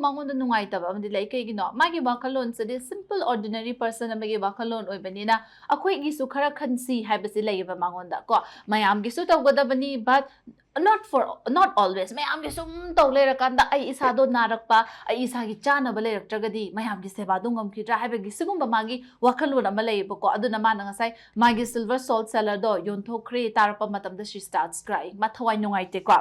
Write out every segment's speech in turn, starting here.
mangon nungai taba amdi lai kai gino magi wakalon se de simple ordinary person amagi wakalon oibanina akoi gi su khara khansi haibasi lai ba mangon da ko mayam gi su tawgadabani but not always mayam gi sum tawle rakanda ai isa do narakpa ai isa gi chana ba leiraktragadi mayam gi seba dungam khidra haibagi sigum ba magi wakalon amalai ba ko aduna mana ngasai magi silver salt seller do yonthokre tarpa matam da she starts crying mathawai nungai te ko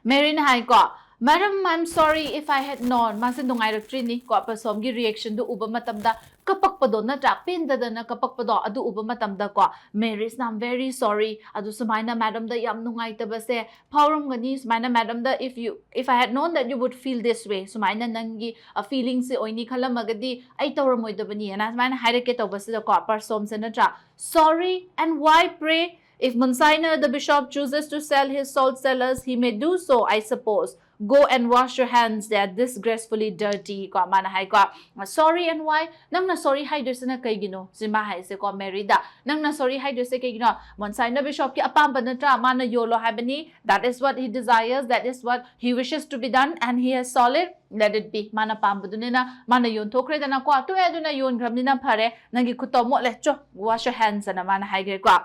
Mary na hai ko Madam, I'm sorry if I had known. Masin nungai raktrini ko pasom gi reaction do uba matam da kapak pado na trak pin da na kapak pado adu uba matam da ko Mary I'm very sorry adu sumaina madam da yam nungai ta ba se phauram gani sumaina madam da if I had known that you would feel this way sumaina nangi a feeling se oini khalam agadi ai tawramoi da bani na sumaina hairake to ba se da ko pasom se na tra sorry and why pray if Monsignor the bishop chooses to sell his salt cellars, he may do so, I suppose. Go and wash your hands, they are disgracefully dirty. Ko mana hai ko sorry and why? Nang na sorry hai do na kay gino. Sima hai se ko merida. Nang na sorry hai do se kay gino. Monsignor bishop ki apam banatra mana yolo hai bani. That is what he desires. That is what he wishes to be done, and he has solid. Let it be. Mana pambudunina. Mana yon tokre dana ko. Tu eduna yon gramnina pare. Nangi kutomo lecho. Wash your hands na mana hai ko.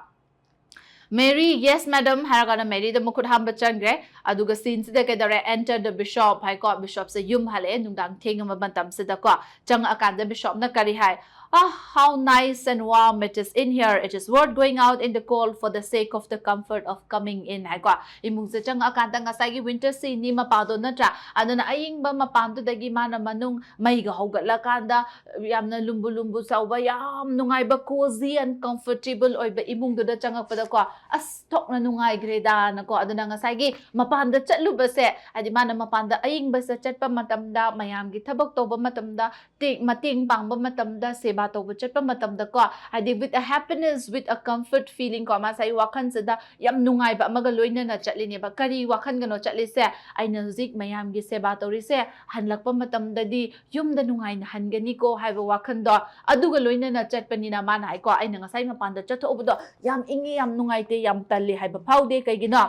Mary, yes, madam, Haragana Mary, the Mukut Hambachangre, Aduga scenes the Kedare entered the bishop, High Court bishop, say Yum Hale, Nundang Tingam Bantam Sidaka, Chang Akan, the bishop, Nakari High. Ah, how nice and warm it is in here. It is worth going out in the cold for the sake of the comfort of coming in. Haikwa, imung sa chang akanta nga sagi winter scene ni mapado na tra. Ano na aying ba mapando dagi mana manung may gahugat lakanda, yam na lumbu-lumbu sa uba, yam nungay ba cozy and comfortable oy ba imung do da chang apada ko. As tok na nungay greda na ko. Ano na nga sagi mapanda chatlu ba se. Adi mana mapanda aying ba sa chat pa matamda, mayam gitabag to ba matamda, mating pang ba matamda se bato bachat pa matam da ko adi with a happiness with a comfort feeling ko ma sai wakan sada yam nungai ba magaloy na chatli ni ba kari wakan gano chatli se ai na zik mayam gi se bato ri se hanlak pa matam da di yum da nungai na hangani ko hai ba wakan do adu galoy na chat pa ni na man ai ko ai na ngasai mapan da chatho ubo do yam ingi yam nungai te yam talli hai ba paude kai gino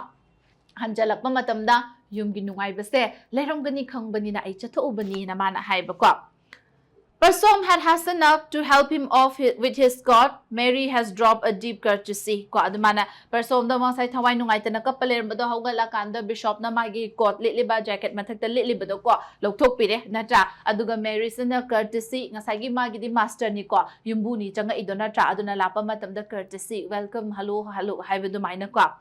hanjalak pa matam da yum gi nungai ba se lerom gani khang bani na ai chatho ubani na man hai ba ko Parsom had hastened up to help him off with his coat. Mary has dropped a deep courtesy. Ko adumana Parsom da mga say thawai nungay ta nakapaler ba do hawgala kanda bishop na magi coat litliba jacket mathak ta litliba do ko logthok pire na tra aduga Mary sana courtesy nga sagi magi di master ni ko yumbu ni changa idona tra aduna lapa matam da courtesy welcome hello hai ba dumai na ko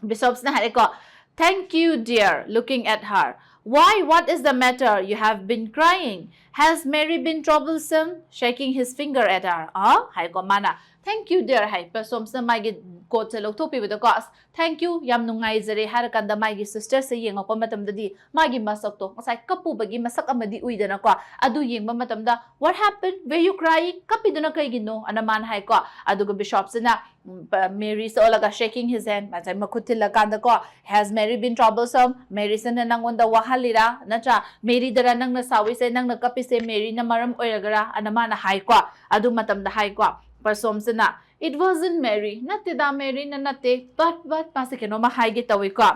bishops na hare ko thank you dear looking at her. Why, what is the matter? You have been crying. Has Mary been troublesome? Shaking his finger at her. Ah, hai ko mana. Thank you, dear. Hai, pasom sa magi quote sa logtopi with the cause. Thank you, yam nungay zare harakan da magi sister sa yeng ako matam da di. Magi masak to. Masay kapu bagi masak amadi uy da na ko. Adu yeng matam da. What happened? Were you crying? Kapi do na kay gino. Anaman hai ko. Adu go bishop sa na. Mary sa olaga shaking his hand. Masay makutil kanda ko. Has Mary been troublesome? Mary sa na nangon da wahalira. Na cha, Mary dara nang nasawi sa nang nagkapi sa Mary na maram oyragara. Anaman na hai ko. Adu matam da hai ko. Parsom sa na. It wasn't Mary. Nati da Mary na nati. But, pasikino mahay gitawi ko.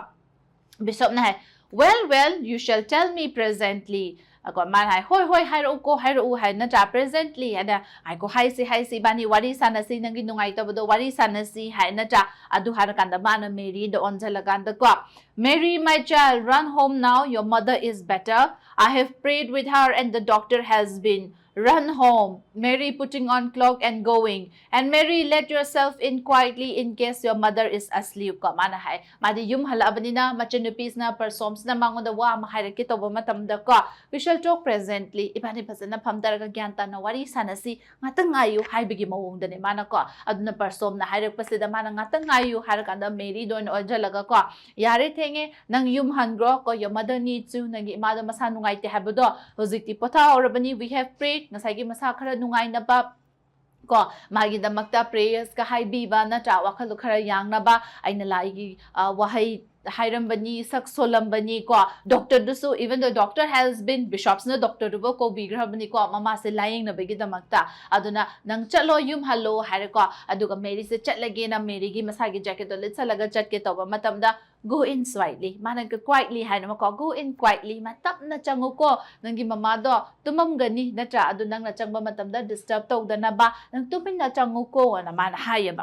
Bishop na hai. Well, you shall tell me presently. Ako man hai hoy hai ro hai na cha presently ada ai ko hai si bani wari sana si nang ginungai to bodo wari sana si hai na cha adu har kanda mana Mary do onjala kanda ko Mary my child run home now your mother is better I have prayed with her and the doctor has been run home Mary putting on cloak and going and Mary let yourself in quietly in case your mother is asleep ko mana hai madi yum hala bani na machenupis na persoms na mangon da wa mahai ki to ba matam da ko we shall talk presently ibani pasana phamdar ga gyanta na wari sanasi ngatang ayu hai bigi mawong da ne mana ko aduna persom na hai rak pasida mana ngatang ayu har kanda Mary don ojalaga ko yare thenge nang yum hangro ko your mother needs you nang ima da masa nungai te habudo hojikti potha orabani we have prayed nasagi masa khara nungai na ba ko magi damakta prayers ka hai biba na cha wakhal khara yang na ba ai na lai gi wahai Hairambani, Saksolambani, Doctor Dusu, even the doctor has been bishops na Doctor Dubo, Bigrabani, Mama se lying na Begidamakta, Aduna, Nang Chalo, Yum Hallo, Harika, Aduka Mary se Chatlagina, Mary, Masagi jacket, or let's alaga jacket over Matamda, go in slightly, Manaka quietly, Hanamako, go in quietly, Matap na Changuko, Nangi Mamado, Tumamgani, Natra, Adunang na Changba Matamda, disturbed the Naba, and Tupin na Changuko, and a man higher.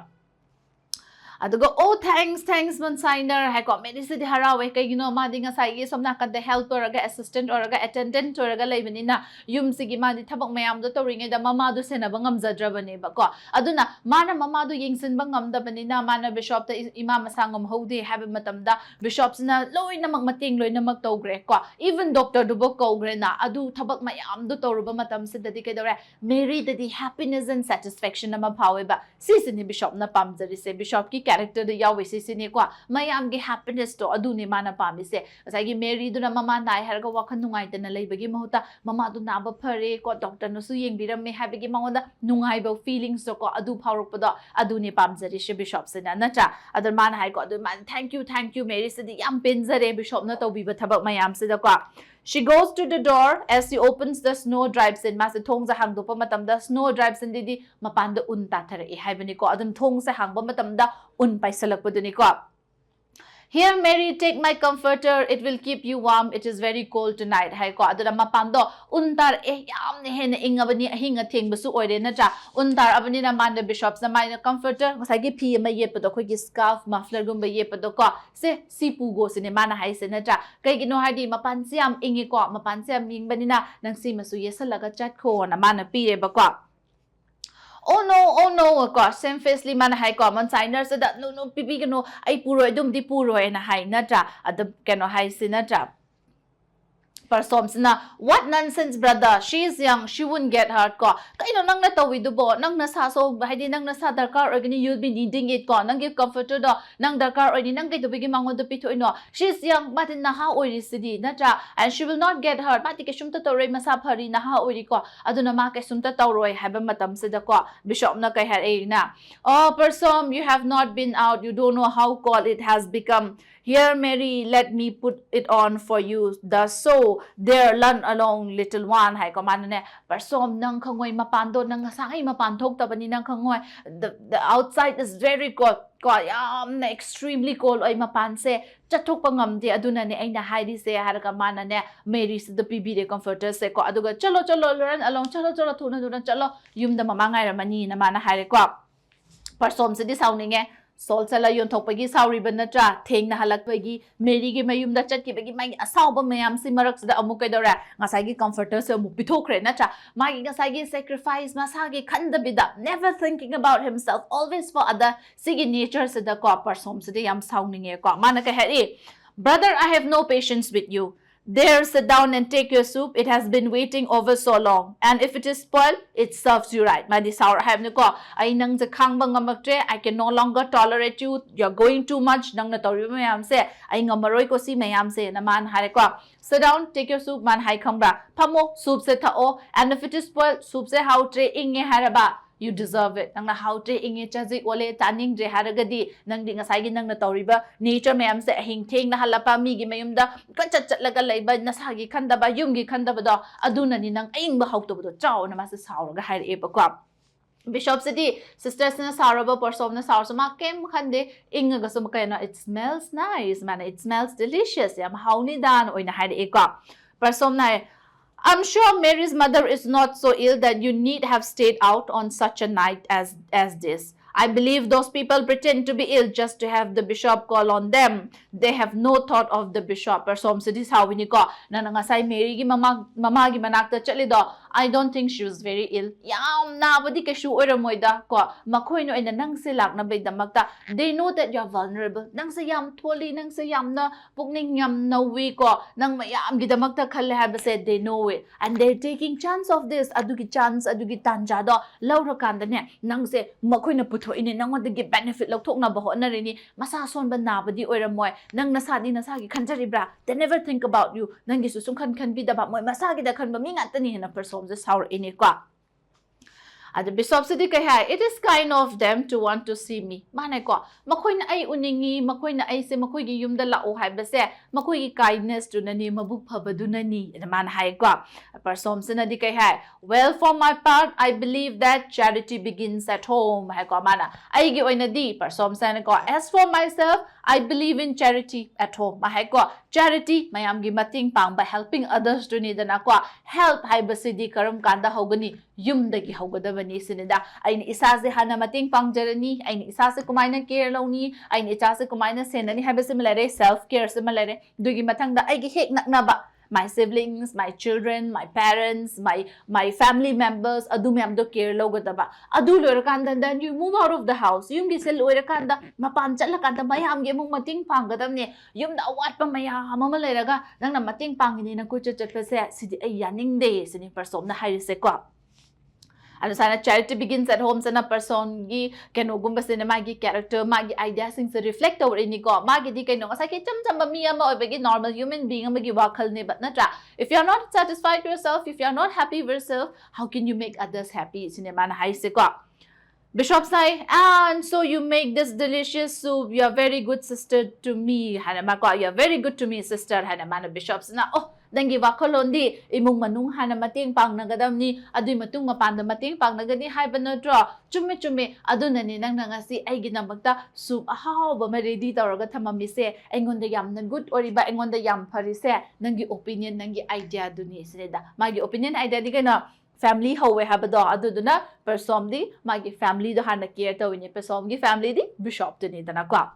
Adugo, oh, thanks, Monsignor. I got medicine harawe, mading a sai, some nak at the helper, assistant, or attendant, or a labanina, yum sigimadi tabak mayam, the touring the mamadu senabangam zadrabane, bako. Aduna, mana mamadu yingsin bangam the banina, mana bishop, the imam sangam hodi, have matamda, bishops na low in a magmating, low in a magtogre, even Dr. Duboko grena, adu tabak mayam, the toruba matam said the decadore, Mary the happiness and satisfaction of a power, but season bishop na pam, the bishop ki character the Yahweh sini kwa mayam gi happiness to aduni mana pamise asai gi Mary du na mama nai har ga wakan nungai ta na leibagi mahuta mama du na ba phare ko doctor no su yeng biram me habigi mangoda nungai ba feelings to ko adu phawrok pada aduni pamjari she bishop sina nata adar man hai ko adu man thank you Mary sidi yam pinjare bishop na to bi ba thabak mayam sida kwa. She goes to the door as she opens the snow drives in. Mas thong sa hang dopa matamda snow drives in didi mapanda unta thara I haibani ko adum thong sa hang ba matamda un pai salak po duni ko. Here, Mary, take my comforter. It will keep you warm. It is very cold tonight. Hai ko adura mapando untar yam ne hen ingabani hinga thing basu oire na cha untar abani na man the bishops na my comforter masagi pi ma ye pado ko gi scarf muffler gum ba ye pado ko se sipu go sine mana hai se na cha kai gi no hadi mapan siam ingi ko mapan siam ing bani na nang si masu ye salaga chat ko na mana pi re ba ko. Oh no, gosh, same facely man hai common signers that no, pipi no, I puro dum di puro and high natra at the cano high sinatra. Persoms na, what nonsense, brother? She is young, she wouldn't get hurt. Ko, kaino nang nataw with the bo, nang nasa so, hadi nang nasa darkar or gani you'll be needing it. Ko, nang give comforter do, nang darkar or nang get to begin mango the pito ino. She's young, but in naha or city, natra, and she will not get hurt. But ikashumta to re masap hari naha or ko, aduna makasumta tauroy, have a matam said the ko, bishop na kay har na. Oh, Persom, you have not been out, you don't know how cold it has become. Here, Mary, let me put it on for you. Thus so, there, run along, little one. Hai command ne. Persom nang kangoy mapando nang sangai mapantok tabani nang kangoy. The outside is very cold. Extremely cold. Ay mapanse. Chatok pangam di aduna ne ay na haidi se haraka mana ne. Mary the PB de comforter se ko aduga chalo run along chalo tuna chalo yum da mamangay ramani na mana hari ko. Persom se di sounding eh. Sol sala yon thok pagi sauri ban natra theng na halak pagi Mary gi mayum da chat ki pagi mai asaw ba mayam si marak da amu kai dora ngasai gi comforter se mu pithokre natra magi ngasai gi sacrifice masagi khanda bida never thinking about himself always for other sigi nature se da ko Persom se yam sounding e ko mana ka heri brother I have no patience with you. There, sit down and take your soup. It has been waiting over so long. And if it is spoiled, it serves you right. Madi sour have ni ko. Ay nang sa kang bang ngamaktre, I can no longer tolerate you. You're going too much. Nang natori mayam se. Ay ngamaroy ko si mayam se. Naman hari ko. Sit down, take your soup. Man hai kang ba. Pamo soup se tao. And if it is spoiled, soup se how tre inge haraba. You deserve it. Nang na how tre inge chazik wale taning je haragadi nang di ngasay nang natoriba nature mayam se hingting na halapa mi gi mayum da kachat laga laiba nasagi khanda ba yum gi khanda ba do aduna ni nang aing ba hauto do chaw na mas saur ga hair e ba ko Bishop City sisters na saraba Persom na saur sama kem khande inga ga sum kayna it smells nice man it smells delicious yam hauni dan oi na hair e ko Persom na I'm sure Mary's mother is not so ill that you need have stayed out on such a night as this. I believe those people pretend to be ill just to have the bishop call on them. They have no thought of the bishop. Persom so this how we ko na nangasay Mary gi mama gi manakta chali do. I don't think she was very ill. Yam na badi ka shu ora moida ko makoy no ina nang silak na bay damakta. They know that you are vulnerable. Nang sa yam tholi nang sa yam na pugning yam na wi ko nang mayam gi damakta khalle have said they know it and they're taking chance of this adugi chance adugi tanja do laura kanda ne nang se makoy na ini nang wada gi benefit lok thok na ba ho na rini masa son ba na ba di oira moy nang nasa gi khanjari bra they never think about you nang gi su sung khan bi da ba moy masa gi da khan ba mi nga tani na Persom the sour ini kwa Ada Bishop sidi kaya, it is kind of them to want to see me. Manay ko, makoy na ay uningi, makoy na ay se makoy gi yung dala o hay base, makoy gi kindness do na ni mabukpaba do na ni. Naman hay ko. Person sina di kaya, well, for my part, I believe that charity begins at home. Hay ko mana. Ay gi oy na di. Person sina ko, as for myself, I believe in charity at home. Mahay ko, charity, mayam gi mating pang by helping others to need na ko. Help hay base di karam kanda hogani, yum dagi hogadabani sinida. Ay ni isa se hana mating pang jarani, ay ni isa se kumay na care law ni, ay ni isa se kumay na senani hay base malare, self-care se malare, dugi matang da ay gi hek na ba. My siblings, my children, my parents, my family members, adu me amdo care lo gadaba. Adu lo rakanda then you move out of the house. Yung gisel lo rakanda mapancha la kanda mayam ge mong mating pang gadam ne. Yung da wat pa maya mamalay raga nang na mating pang ni nang kucha chat pese sidi ay yaning de sini person na hay se ko. Ano sana charity begins at home sana person gi keno gumba sina magi character magi idea sing se reflect over ini ko magi di keno sa ki cham miya ma oy normal human being magi wakal ne but natra if you are not satisfied with yourself, if you are not happy with yourself, how can you make others happy sine man hay se ko. Bishop say, and so you make this delicious soup. You are very good sister to me. Hanama ko, you are very good to me, sister. Hanama na bishops na, oh, dangi wakolon di, imong manung hanamating pang nagadam ni, adoy matung mapanda mating pang nagadi hay ba na draw. Chume, ado na ni nang nangasi ay ginamagta soup. Ahaw ba ma-ready tawraga tamamise. Ay ngonda yam na good or iba ay ngonda yam parise. Nangi opinion, nangi idea duni. Sinida, magi opinion, idea di ka na. Family hawe habado adu duna person di magi family do hana care to ni person gi family di bishop to ni dana kwa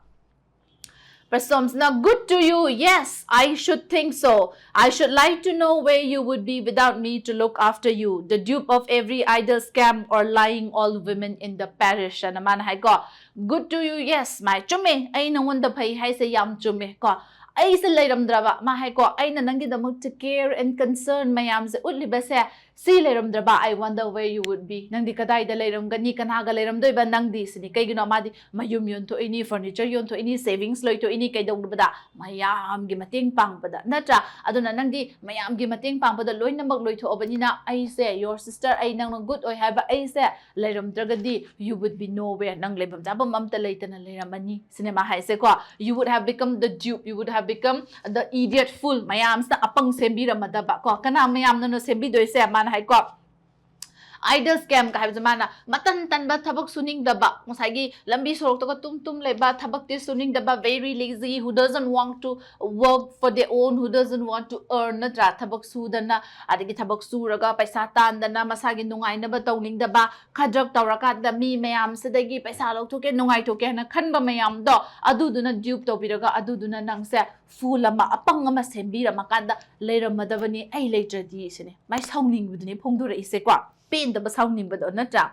person's not good to you. Yes, I should think so. I should like to know where you would be without me to look after you, the dupe of every idle scam or lying all women in the parish. Naman hay ko good to you. Yes, my chume ay nangon da pay hay sa yam chume ko ay sa layram draba mahay ko ay na nangi da mag to care and concern mayam sa utli ba sa si layram draba. I wonder where you would be nang di kaday da layram gani kanaga layram do iba nang di sini kay gino madi mayum yun to ini furniture yun to ini savings loy to ini kay dog bada mayam gimating pang bada natra aduna nang di mayam gimating pang bada loy na magloy to obani na ay say your sister ay nang good oy haba ay say layram dragadi you would be nowhere nang lebam jaba mam talay ta na layram ani sinema hay say ko you would have become the dupe, you would have become the idiot fool mayam sa apang sembi ramadaba ko kana mayam no sembi do say man hay ko idle scam ka mana matantan ba thabak suning daba masagi lambi sorok to tum leba thabak ti suning daba very lazy who doesn't want to work for their own, who doesn't want to earn na tra thabak su dana adigi thabak su raga paisa tan dana masagi nungai na ba tawning daba khajak tawraka da mi mayam sadagi paisa lok to ke nungai to ke na khan ba mayam do adu duna dupe to biraga adu duna nang se fula ma apang ma sembira makanda leira madabani ai later di sine mai sawning budni phongdura ise kwa pain the sounding but natra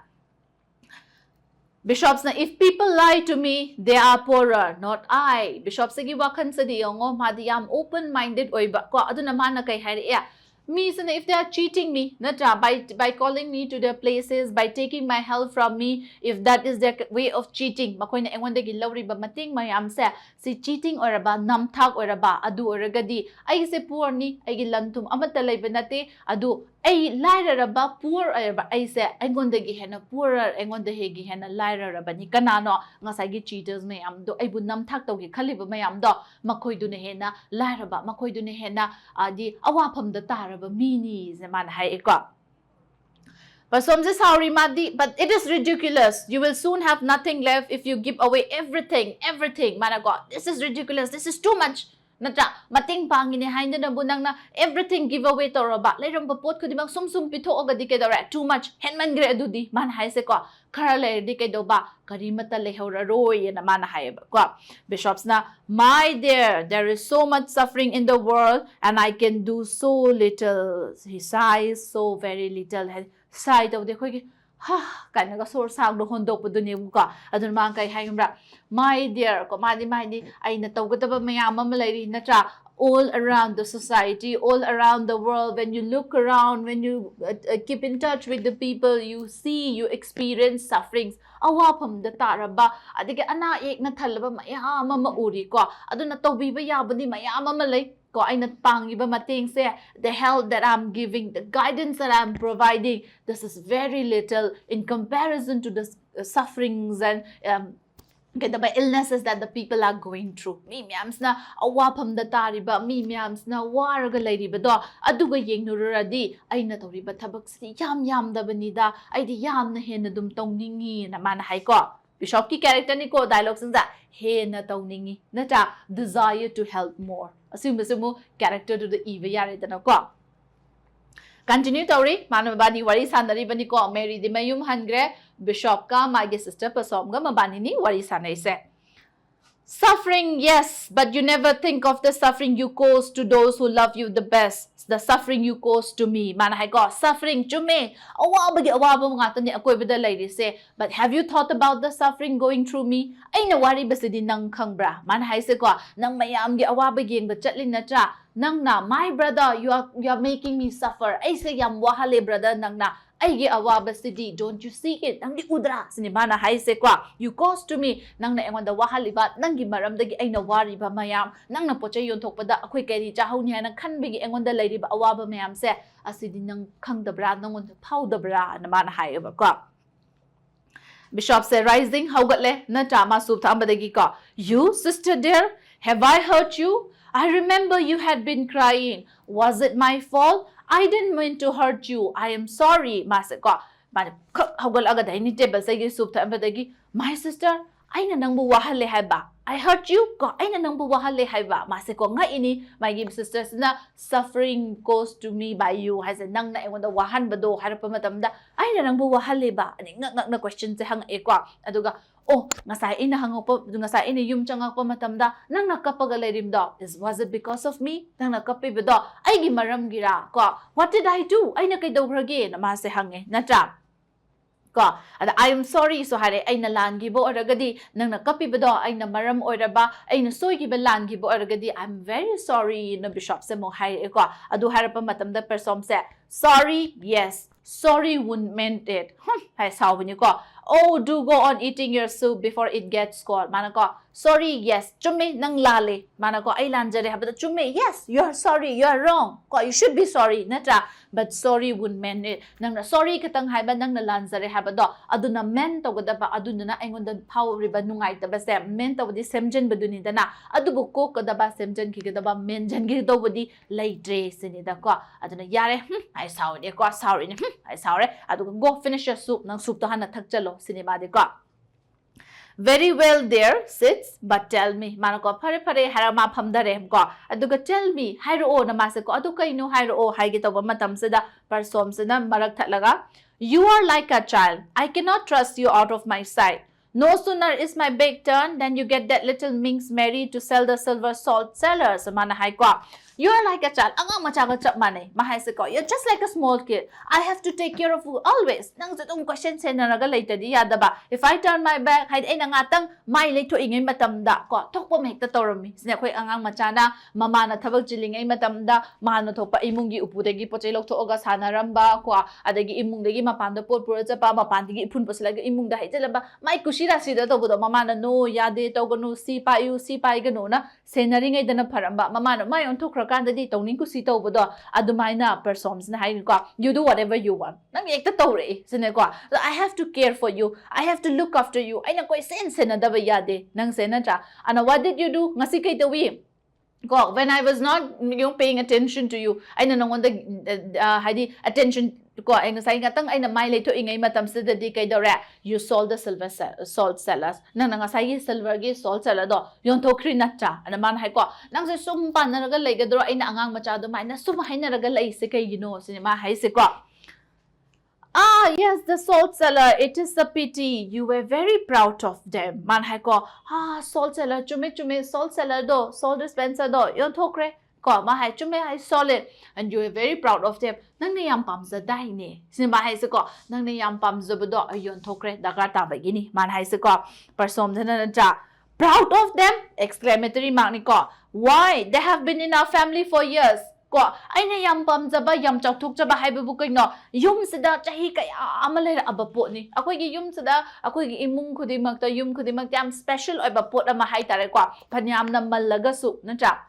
bishops na if people lie to me they are poorer not I. Bishops gi wakan sa di ngo madiyam open minded oy ba ko aduna man kay hari ya me sana if they are cheating me natra by calling me to their places, by taking my help from me, if that is their way of cheating makoy na engon dagi lawri ba mating mayam sa si cheating or ba namthak or ba adu or gadi ay se poor ni ay gilantum amatalay ba nate adu ay laira ba poor ay ba ay se engon dagi hena poorer engon dagi hena laira ba ni kanano nga sagi cheaters mayam do ay bu namthak taw gi khaliba mayam do makoy du ne hena laira ba makoy du ne hena adi awapam da tar mini zaman hay ko. But some say sorry madi, but it is ridiculous. You will soon have nothing left if you give away everything. Mana ko, this is ridiculous. This is too much. Natra mating pangin ni hain na bunang na everything giveaway to roba. Layram papot ko di bang sum pito o gadi kay dora too much. Henman gre adudi man hay se ko. Karale di kay do ba karimata lehora roy na man hay ko. Bishops na my dear, there is so much suffering in the world and I can do so little. He sighs so very little. Sigh daw di ko ha kana ga sor sang do hondo po dunia ko adun man kay hayumra my dear ko madi ay natawgata ba mayam malayri na tra all around the society, all around the world, when you look around, when you keep in touch with the people you see, you experience sufferings. Awapam da taraba adige ana ek na thalaba mayam mauri ko adun na tawbi ba yabadi mayam malay ko aina pangiba mating se the help that I'm giving, the guidance that I'm providing, this is very little in comparison to the sufferings and the illnesses that the people are going through. Mi myams na awapam da tariba, mi myams na waraga lairiba do aduga yengnuradi aina toriba thabak si yam da banida aidi yam na hen dum tongningi na man hai ko. Bishop ki character ni ko dialogue sing that he na tawningi na ta desire to help more. Assume character to the eva yare na ko. Continue tori manu bani wari sanari bani ko Mary di mayum hangre Bishop ka magi sister pasom ga mabani ni wari sanai se. Suffering, yes, but you never think of the suffering you cause to those who love you the best. The suffering you cause to me. Man, I got suffering to me. But have you thought about the suffering going through me? Ay nawari ba si dinang kang bra? Man, I say ko, nang mayam gi awabaging but chatlin na cha. Nang na, my brother, you are making me suffer. Ay say yam wahale brother nang na. Ay gi awaba si di, don't you see it? Nang di udra, sinibana hay se kwa. You cause to me, nang na engon da wahali ba, nang gi maram dagi ay nawari ba mayam, nang na poche yon tok pa da ako'y kay chahaw niya, nang kan bigi engon da lady ba awaba mayam se, asidi nang kang da bra, nang on pau da bra, naman hay ba kwa. Bishop said, rising, how got le, na tama sup tamba dagi ka. You, sister dear, have I hurt you? I remember you had been crying. Was it my fault? I didn't mean to hurt you. I am sorry. Masa ko, hagol agad ay ni table sa sup ta ambadagi. My sister, ay na nang buwahal lehay ba? I hurt you? Ko ay na nang buwahal lehay ba? Masa ko nga ini, my give sisters na suffering caused to me by you. Hay sa nang na ewan da wahan ba do harap pa matamda. Ay na nang buwahal le ba? Ani nga na question sa hang ekwa. Aduga, oh, nga sa ina hangok pa, nga sa ina yung tiyang pa matamda, nang nakapagalay rim do. Was it because of me? Nang nakapiba do, ay gimaram gira. Ko, what did I do? Ay nakay daw ragi, namase hange, na-trap. Ko, I am sorry, so hari ay nalan gibo oragadi, nang nakapiba do, ay namaram oraba, ay nasoy gibalan gibo oragadi, I'm very sorry, na bishop sa mo hari ko. Adu harap pa matamda persom se, sorry, yes. Sorry wouldn't meant it. Hay sabi niyo ko. Oh, do go on eating your soup before it gets cold. Mana ko, sorry, yes. Chume nang lali. Mana ko, ay lanjare habata. Chume, yes, you are sorry, you are wrong. Ko, you should be sorry. Natra, but sorry wouldn't meant it. Nang na sorry katang hay ba nang nalanjare habado. Adu na men to gada ba adu na ay ngondan power riba nungay taba se men to di semjen baduni na. Adu buko kada ba semjen ki kada ba menjen ki do budi laitre sinida ko. Adu na yare, ay sorry ko, sorry. I sorry. Adu go finish your soup. Nang soup to hana tagchalo cinema de ko. Very well there sits, but tell me. Mano ko pare harama phamdare ko. Adu ga tell me. Hairo na masa ko. Adu kay no hairo hay gito ba matam sada parsom sada marag talaga. You are like a child. I cannot trust you out of my sight. No sooner is my big turn than you get that little minx Mary to sell the silver salt sellers. Mana hay ko. You are like a child. Ang machaga chap mane. Mahay se ko. You're just like a small kid. I have to take care of you always. Nang sa tong question sa naraga later di yada ba. If I turn my back, hay ay nangatang may lito ingay matamda ko. Tok po mahigta toromi. Sinya ko'y angang machana. Mama na tabag jiling ay matamda. Mahal na to pa imong gi upo dagi po chaylog to oga sana ramba ko. Adagi imong dagi mapanda po puro sa pa mapandi gi ipun po sila imong dahi sila ba. May kushira sida to budo. Mama na no yade to gano si pa gano na. Senari ngay dana paramba. Mama na may on to kanda di tongning ko sito bodo adumay na persons na hay ko you do whatever you want nang ekta tore sine ko I have to care for you, I have to look after you ay nang ko sense na dabayade nang senata ano what did you do ngasi kay tawi ko when I was not paying attention to you ay nanong hadi attention ko ay ngasay ngatang ay na may lito ingay matam sa di kay dore you sold the silver salt sellers nang nangasay silver gi salt seller do yon to krinacha anaman hay ko nang sa sumpa na nagalay gadro ay naangang machado may na sumahay na nagalay se kay sinima hay se ko. Ah, yes, the salt seller. It is a pity. You were very proud of them. Man hay ko, salt seller, chume salt seller do, salt dispenser do, yon tokre. Ko mahay chume hay solid, and you were very proud of them. Nang niyam pam za dai ne. Sinba hay se ko, nang niyam pam za do, yon tokre, dagrata ba gini. Man hay se ko, persom na ja. Proud of them? Exclamatory mark ni ko. Why? They have been in our family for years. Ko ay na yam pam za ba yam chok thuk ba hay bu ko no yum sada chahi kay amalay abapo ni ako gi yum sada ako gi imung khudi mak ta yum khudi mak tam special oi bapo na mahay tare ko phanyam na malaga su na cha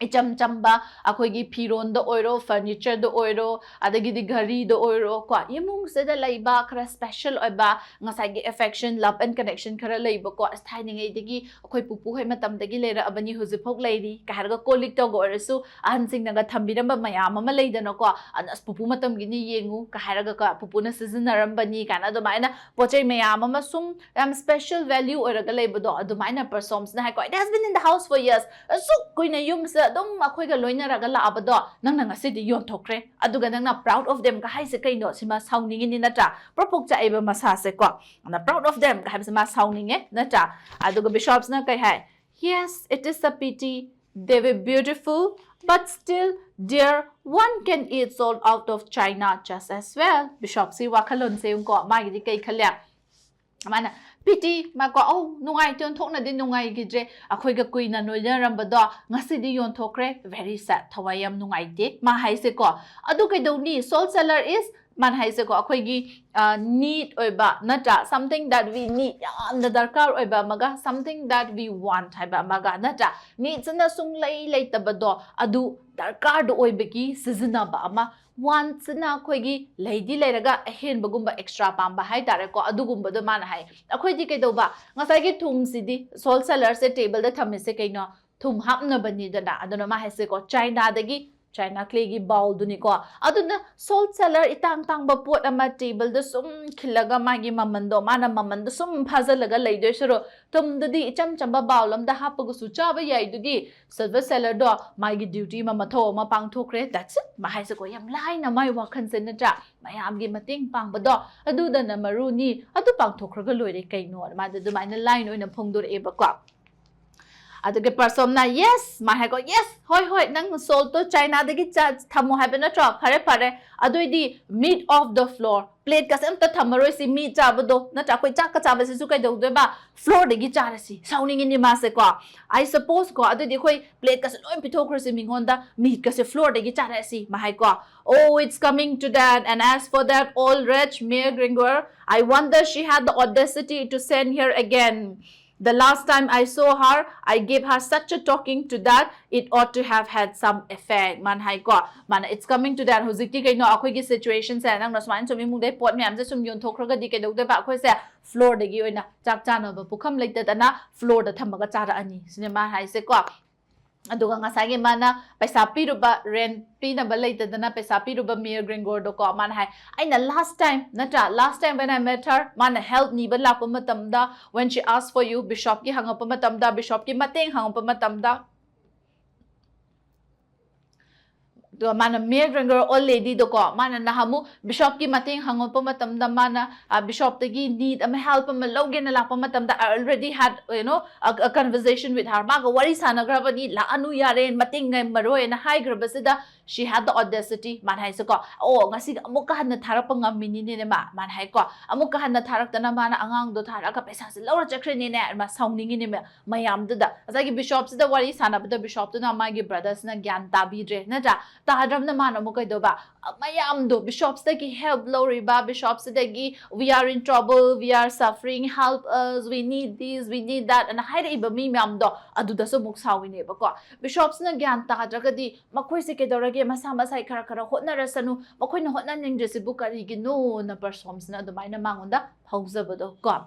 icham chamba akhoi phiron do oiro furniture do oiro adagi gari do oiro ko imung se da laiba khara special oiba ngasai gi affection love and connection khara laiba ko asthai ningai dagi akhoi pupu hoi matam dagi lera abani huzipok lairi ka harga kolik to go orasu ahan sing naga thambiramba mayam ama leidana ko anas pupu matam gi ni yengu ka harga ka pupu na sizinarambani kana do maina pochai mayam ama sum special value oraga laiba do adu maina persoms na ko it has been in the house for years so koina yum dom akhoi ga loina raga la abado nang nang ase di yon thokre aduga nang na proud of them ka hai se kai no sima sounding ni na ta propok cha eba masa se ko na proud of them ka hai sima sounding na ta aduga bishops na kai hai yes it is a pity they were beautiful but still dear one can eat salt out of China just as well bishop si wakalon se ko ma gi kai khalya mana pity ma ko oh nungai ton thok na din nungai gi je akhoi ga kuina noina ramba do ngasi di yon thokre very sad thawayam nungai de ma hai se ko adu kai do ni salt cellar is man hai se ko akhoi gi need oiba nata something that we need the darkar oiba maga something that we want hai ba maga nata ni chana sung lai tabado adu darkar do oibagi sizna ba ama once na akhoi lady leiraga ahen bagumba extra pamba hai tare ko adugumba do man hai akhoi di kai do ba ngasai gi thum sidi salt cellar se table da thamme se kai no thum hapna bani da na adona ma hai se ko China dagi China clay gi bowl duni ko aduna salt cellar itang tang ba pot ama table da sum khilaga magi mamando mana mamando sum phazalaga leidoi sero tum dudi icham chamba bowl lam da hapagu su cha ba yai dudi silver cellar do magi duty ma matho ma pang thokre that's it ma hai se ko yam lai na mai wa khan sen na cha mayam gi mating pang ba do adu da na maru ni adu pang thokra ga loire kai no ma da du mai na line oina phongdur e ba ko aduge person na yes ma hai ko yes hoi nang sold to China dagi cha thamo hai bena tro phare adoi di meat off the floor plate ka sem ta thamaroi si meat cha bado na cha koi cha ka cha ba si su kai do de ba floor dagi cha ra si sounding in ma se ko I suppose ko adoi di koi plate ka se loi pithok ro si mingon da meat ka se floor dagi cha ra si ma hai ko oh it's coming to that and as for that old wretch Mayor Gringor I wonder she had the audacity to send here again. The last time I saw her, I gave her such a talking to that it ought to have had some effect. Man hai ko, man it's coming to that. Huzikti kai no akhoi gi situation se nang nasman chumi mu dei pot myam se sum yon thokraga di kai dog de ba akhoi se floor de gi oina chak cha no ba pukham like da na floor da thamaga cha ra ani sine ma hai se ko aduga ngasai gi mana paisa piruba rent pina ba later dana paisa piruba Mayor Gringor do ko man hai aina last time when I met her man help ni ba la pa matam da when she asked for you bishop ki hanga pa matam da bishop ki mateng hanga pa matam da do mana Mayor Gringor old lady do ko mana na hamu bishop ki mateng hangon pa matam da mana bishop tagi need am help am loge na la pa matam da I already had a conversation with her maga wari sana gravani la anu yaren mating ngai maroi na high grabasida she had the audacity man hai ko oh ngasi amuk ka na tharak pa ngamini ni ne man hai ko amuk ka na tharak ta na mana angang do tharak ka paisa se lawra chakre ni ne ma sounding ni me mayam da asagi bishop se da wari sana ba da bishop to na ma gi brothers na gyan ta bi dre na da tahadram na mana mo kai do ba mayam do bishops da ki help lori ba bishops da gi we are in trouble we are suffering help us we need this we need that and hai re ba mi myam do adu da so muk sawi ne ba ko bishops na gyan ta hadra ga di makhoi se ke do ge masa masai khara hotna rasanu makhoi na hotna ning je se bu kari gi no na performs na do mai na mangonda phauza ba do ko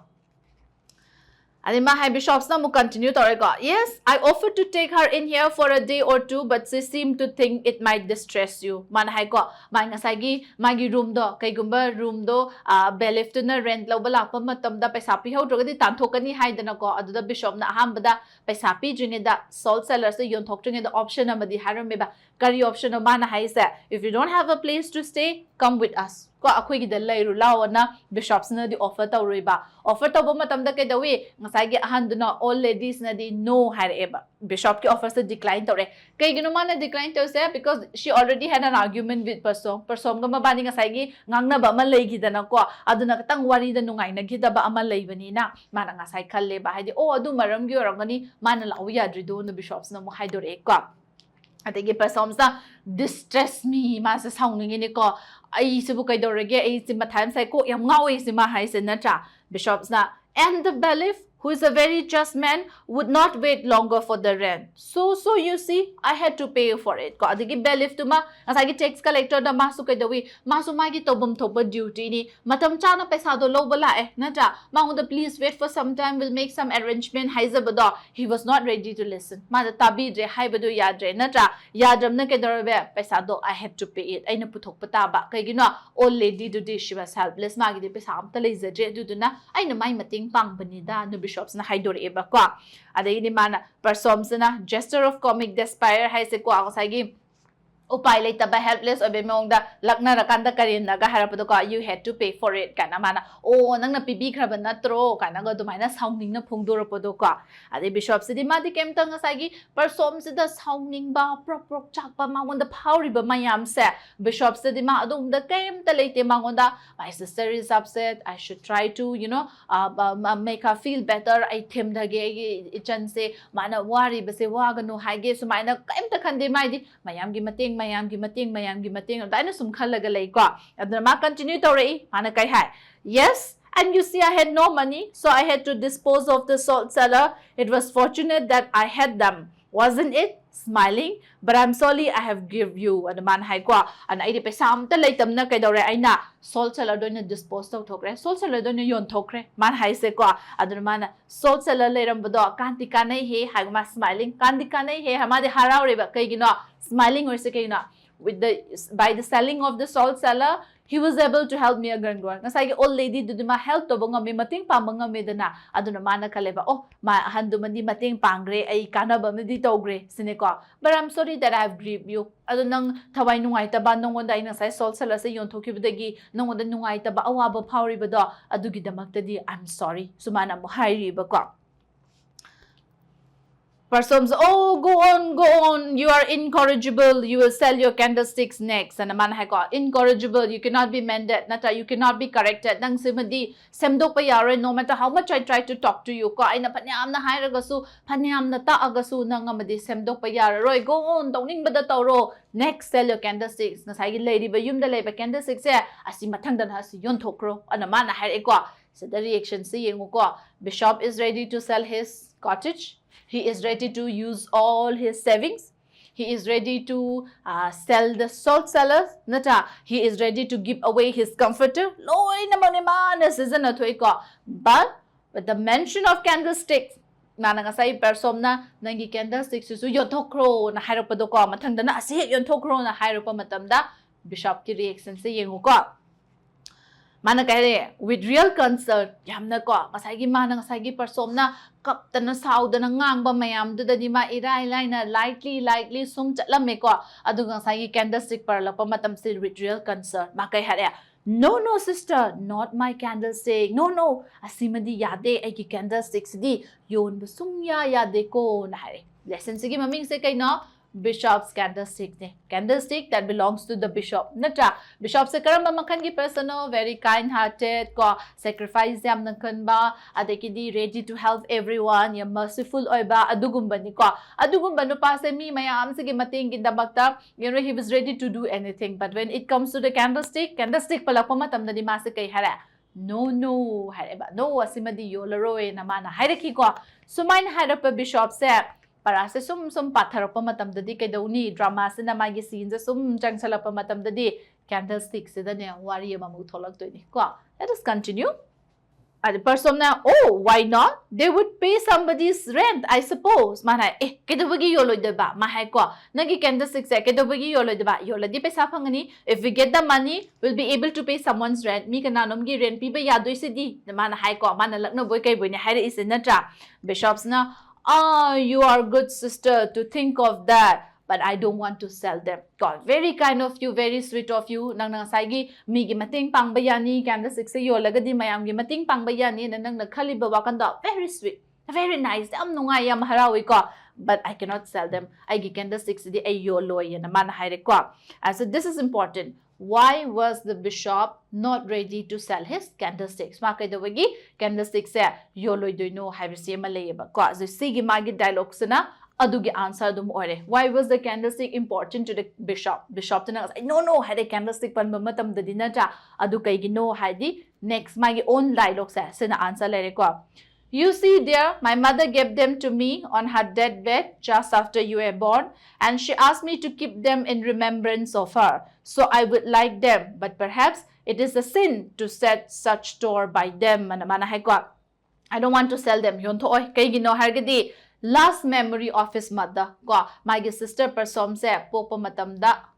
Adima hai bishops na mu continue tore ko yes I offered to take her in here for a day or two but she seemed to think it might distress you man hai ko mai ngasai gi magi room do kai gumba room do belif to na rent lo bala pa matam da paisa pi ho dro di tan thokani hai dana ko adu da bishop na aham da paisa pi jine da salt cellar se yon thok jine da option amadi haram me ba kari option ma na hai se if you don't have a place to stay come with us ko akhoi gi da lai ru law na bishops na di offer taw roi ba offer taw ba matam da kai da wi ngasai gi ahan du na all ladies na di no har eba bishop ki offer se decline taw re kai gi no ma na decline taw se because she already had an argument with person ga ma bani ngasai gi ngangna ba ma lai gi da na ko aduna tang wari da nungai na gi da ba ama lai bani na ma na ngasai khalle ba hai di oh adu maram gi orangani ma na law ya dri do no bishops na mo hai do re ko adagi persoms na distress me ma sa sounding ni ko ai se bu kai do rege ai se ma time sai ko yam ngau ai se ma hai se na cha bishops na and the bailiff who is a very just man, would not wait longer for the rent. So you see, I had to pay for it. Ko adigi bailiff tuma, asagi tax collector da masu kay dawi, masu magi tobum toba duty ni, matam chana pesa do low bala nata, the please wait for some time, we'll make some arrangement, haizabado. He was not ready to listen. Mada tabi dre, haibado yadre, nata, yadram na kay darabe, pesa do, I had to pay it. Ay na putok pataba, kay gino, old lady do this, she was helpless, magi de pesa am talaza dre, do na, ay na may mating pang banida, no bishops na haidori iba kwa. Ada ini mana persoms na gesture of comic despair hay se kwa ako sagi upay lay taba helpless obe mong da lakna rakanda karin na gaharap do ka you had to pay for it kana mana o nang napibi khraban na tro kana go dumai na sounding na phungdor po do ka ade bishop sidi madi kem tang sagi persoms da sounding ba prok chak pa mangon da power ba mayam se bishop sidi ma adum da kem ta late mangon da my sister is upset I should try to make her feel better I them da ge chan se mana wari ba se wa ga no haige so mai na kem ta khande mai di mayam gi mating mayam gi mating da na sum khalaga lay ko adna ma continue to rei mana kai hai yes. And you see, I had no money, so I had to dispose of the salt cellar. It was fortunate that I had them, wasn't it? Smiling, but I'm sorry I have give you. And the man hai kwa, and I did some the late na kay dore ay na salt cellar do na dispose of thokre, salt cellar do na yon thokre. Man hai se kwa, and the man salt cellar layram bado kanti kanay he hagma smiling, kanti kanay he hamade haraw reba kay gino smiling or se kay na with by the selling of the salt cellar. He was able to help me again. Nasay old lady do ma help to bang mi mating pamang mi dana adu na mana kaleba oh ma handu man di mating pangre ay kana ba mi di togre sineko but I'm sorry that I have grieved you adu nang thawai nungay taba nung wanda ay nasay sol sala sa yon thoki bidagi nung wanda nungay taba awa ba power ba do adu gidamak tadi I'm sorry sumana mo hairi ba ko. Persons, oh, go on, you are incorrigible, you will sell your candlesticks next. And a man has got incorrigible, you cannot be mended, nata, you cannot be corrected. Nang simadi, semdok pa yare, no matter how much I try to talk to you, ko ay na panyam na hairagasu, panyam na taagasu, nang amadi, semdok pa yare, roy, go on, tawning ba da tawro, next sell your candlesticks. Nasay lady ba yum dalay ba candlesticks eh, asi matang dan hasi yon tokro, and a man na hair ko. So the reaction see ko, Bishop is ready to sell his cottage. He is ready to use all his savings. He is ready to sell the salt cellars. Nata, he is ready to give away his comforter. But with the mention of candlesticks, nanangasay person na nangi candlesticks so yontokro na hayro pa do ko matanda na asi yontokro na hayro pa matamda Bishop ki reaction se yengu ko. Mana kaya with real concern yamna ko masagi manang sagi person na kapta na sauda na ngang ba mayam do di ma irai na lightly sum chatlam me ko adugang sagi candlestick par la pamatam still with real concern makay hare no sister not my candlestick no asimadi yade ay ki candlesticks di yon basum yade ko na hare lesson sige maming se kay no Bishop's candlestick ne candlestick that belongs to the bishop natra bishop se karamba makan gi personal very kind hearted ko sacrifice yam nang kan ba adeki di ready to help everyone ya merciful oi ba adugum ba ni ko adugum ba no pa se mi mayam sige mating gindabakta he was ready to do anything but when it comes to the candlestick pala ko matam na di mase kay hara no hare ba no asimadi yolaro na mana hare ki ko sumain hara pa bishop se para se sum pathar pa matam dadi kay dawni drama se na magi scene se sum changsala pa matam dadi candlestick se dane wari ma mu tholak to ni ko let us continue. The person na why not they would pay somebody's rent I suppose mana kedabagi yolo diba mahay ko nagi candlestick se kedabagi yolo diba yolo di pesa phangani if we get the money we'll be able to pay someone's rent mi kananom gi rent pi ba yadoi se di mana hay ko mana lakno boy kay boy ni hayre is na tra bishops na you are good sister to think of that, but I don't want to sell them. God, very kind of you, very sweet of you. Nang sagi mi gi mating pang bayani candlestick se yo lagadi mayam gi mating pang bayani nang nakhali bawakan da very sweet, very nice. Am nungay am harawi ko, but I cannot sell them. I gi candlesticks di ay yo loy na man hayre ko. And so this is important. Why was the bishop not ready to sell his candlesticks? Makay dawagi candlesticks se yoloy do no habisi malay ba ko. So sige magi dialogue na adugi answer dum ore. Why was the candlestick important to the bishop? Bishop na no had a candlestick pan matam dadina ta adu kay gino hadi next magi own dialogue se na answer lere ko. You see, dear, my mother gave them to me on her deathbed just after you were born, and she asked me to keep them in remembrance of her. So I would like them, but perhaps it is a sin to set such store by them. I don't want to sell them. Yonto kaygino hargadi last memory of his mother. Ko magi sister person se popa matamda